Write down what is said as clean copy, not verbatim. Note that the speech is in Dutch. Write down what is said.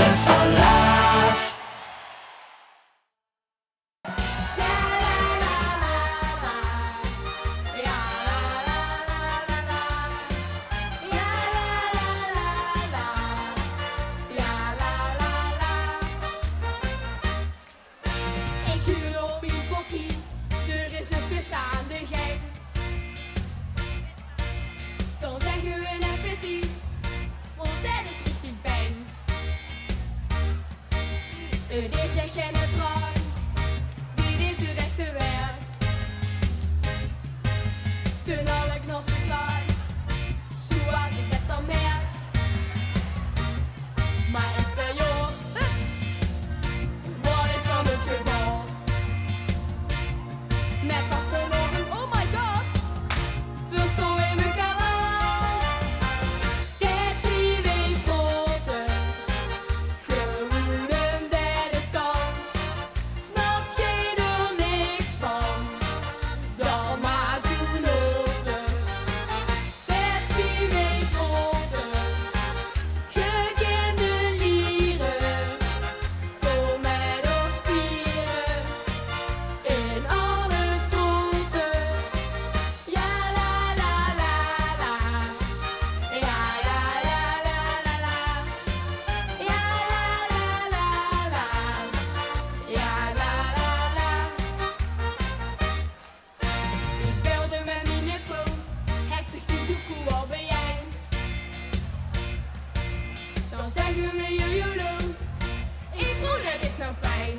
together for life. Ik huur op mijn bokkie, er is een vis aan de gang. Dan zeggen we een fitty, want dat is richtig bang. Het is echt geen bruin, dit is het echte werk. Toen alle knasten klaar, zoals ik dat dan merk. Maar ik speel joh, hups, wat is dan het geval? Met vaste ogen, oh my god, verstaan we elkaar al. Dat zie we poten, gewoon dat het kan. Snapt je er niks van, dan maar zo noten. Dat zie we poten, gekende lieren. Kom met ons vieren, in alle stroten. Ja la la la la, ja la la la la la, ja la la la la, ja la la la. Ik belde met mijn niffo, hij sticht die doekoe al bij jij. Dan zeggen we YOLO, ik broer dat is nou fijn.